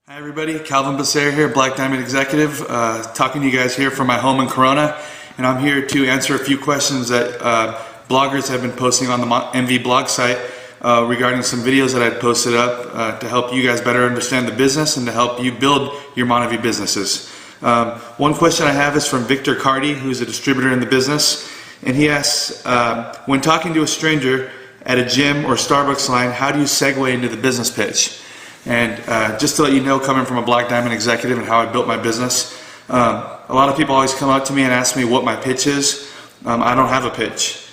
Hi everybody, Calvin Becerra here, Black Diamond Executive, talking to you guys here from my home in Corona, and I'm here to answer a few questions that bloggers have been posting on the MV blog site regarding some videos that I'd posted up to help you guys better understand the business and to help you build your Monavi businesses. One question I have is from Victor Cardi, who's a distributor in the business, and he asks, when talking to a stranger at a gym or Starbucks line, how do you segue into the business pitch? And just to let you know, coming from a Black Diamond executive and how I built my business, a lot of people always come up to me and ask me what my pitch is. I don't have a pitch.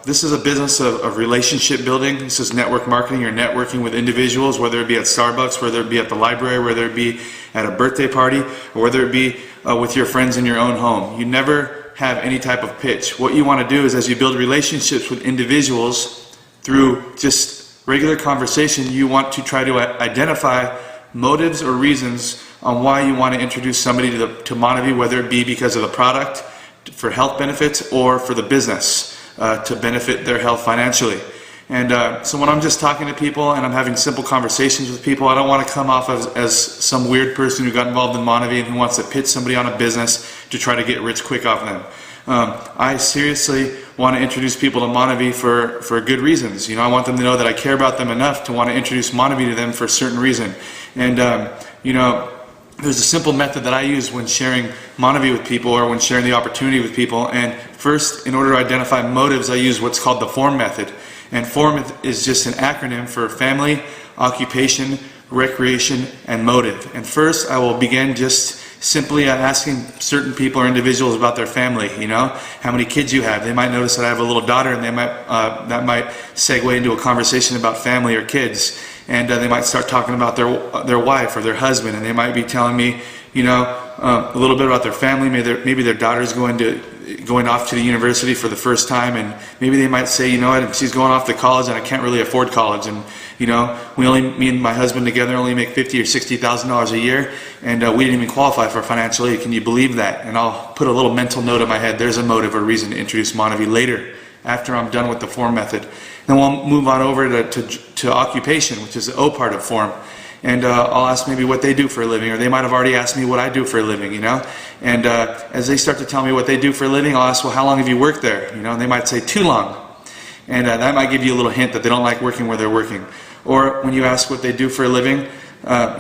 This is a business of relationship building. This is network marketing. You're networking with individuals, whether it be at Starbucks, whether it be at the library, whether it be at a birthday party, or whether it be with your friends in your own home. You never have any type of pitch. What you want to do is, as you build relationships with individuals through just regular conversation, you want to try to identify motives or reasons on why you want to introduce somebody to Monavi, whether it be because of the product, for health benefits, or for the business to benefit their health financially. And so when I'm just talking to people and I'm having simple conversations with people, I don't want to come off as some weird person who got involved in Monavi and who wants to pitch somebody on a business to try to get rich quick off them. I seriously want to introduce people to Monavi for good reasons. You know, I want them to know that I care about them enough to want to introduce Monavi to them for a certain reason. And you know, there's a simple method that I use when sharing Monavi with people or when sharing the opportunity with people. And first, in order to identify motives, I use what's called the FORM method. And FORM is just an acronym for family, occupation, recreation, and motive. And first, I will begin just simply asking certain people or individuals about their family. You know, how many kids you have. They might notice that I have a little daughter, and they might that might segue into a conversation about family or kids. And they might start talking about their wife or their husband, and they might be telling me, you know, a little bit about their family. Maybe their daughter's going off to the university for the first time, and maybe they might say, you know what, she's going off to college and I can't really afford college, and you know, me and my husband together only make $50,000 or $60,000 a year, and we didn't even qualify for financial aid. Can you believe that? And I'll put a little mental note in my head. There's a motive or reason to introduce Monavi later, after I'm done with the FORM method. Then we'll move on over to occupation, which is the O part of FORM. And I'll ask maybe what they do for a living, or they might have already asked me what I do for a living, you know. And as they start to tell me what they do for a living, I'll ask, well, how long have you worked there? You know, and they might say, too long. And that might give you a little hint that they don't like working where they're working. Or when you ask what they do for a living,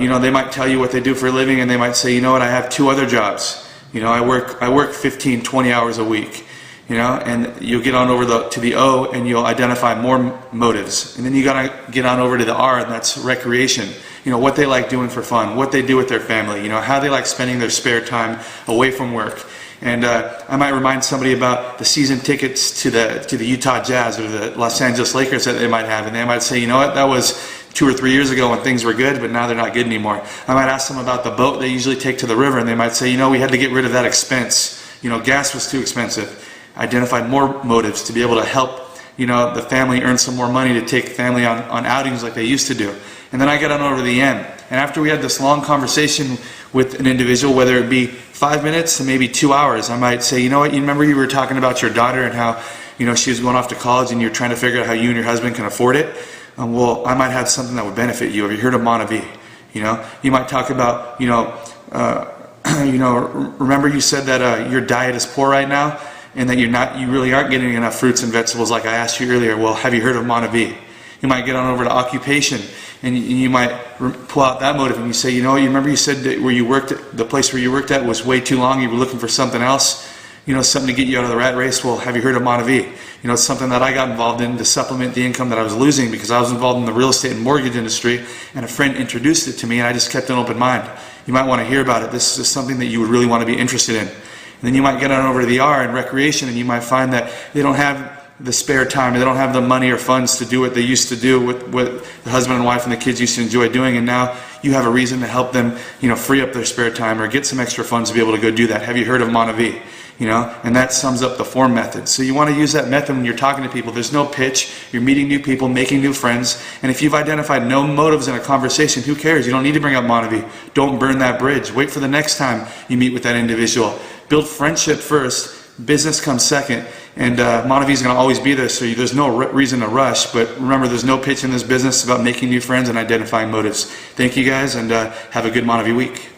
you know, they might tell you what they do for a living, and they might say, you know what, I have 2 other jobs. You know, I work 15, 20 hours a week. You know, and you'll get on over to the O, and you'll identify more motives. And then you gotta get on over to the R, and that's recreation. You know, what they like doing for fun, what they do with their family, you know, how they like spending their spare time away from work. And I might remind somebody about the season tickets to the Utah Jazz or the Los Angeles Lakers that they might have, and they might say, you know what, that was 2 or 3 years ago when things were good, but now they're not good anymore. I might ask them about the boat they usually take to the river, and they might say, you know, we had to get rid of that expense. You know, gas was too expensive. Identified more motives to be able to help, you know, the family earn some more money to take family on outings like they used to do. And then I get on over to the end. And after we had this long conversation with an individual, whether it be 5 minutes to maybe 2 hours, I might say, you know what, you remember you were talking about your daughter and how, you know, she was going off to college and you're trying to figure out how you and your husband can afford it? Well, I might have something that would benefit you. Have you heard of Monavi? You know, you might talk about, you know, remember you said that your diet is poor right now, and that you really aren't getting enough fruits and vegetables like I asked you earlier. Well, have you heard of Monavi? You might get on over to occupation, and you might pull out that motive, and you say, you know, you remember you said that the place where you worked at was way too long, you were looking for something else, you know, something to get you out of the rat race. Well, have you heard of Monavi? You know, it's something that I got involved in to supplement the income that I was losing because I was involved in the real estate and mortgage industry, and a friend introduced it to me, and I just kept an open mind. You might want to hear about it. This is something that you would really want to be interested in. And then you might get on over to the R in recreation, and you might find that they don't have the spare time, or they don't have the money or funds to do what they used to do, what the husband and wife and the kids used to enjoy doing, and now you have a reason to help them, you know, free up their spare time or get some extra funds to be able to go do that. Have you heard of Monavi? You know, and that sums up the FORM method. So you want to use that method when you're talking to people. There's no pitch. You're meeting new people, making new friends, and if you've identified no motives in a conversation, who cares? You don't need to bring up Monavi. Don't burn that bridge. Wait for the next time you meet with that individual. Build friendship first, business comes second, And Montevi is going to always be there, so there's no reason to rush. But remember, there's no pitch in this business. It's about making new friends and identifying motives. Thank you guys, and have a good Montevi week.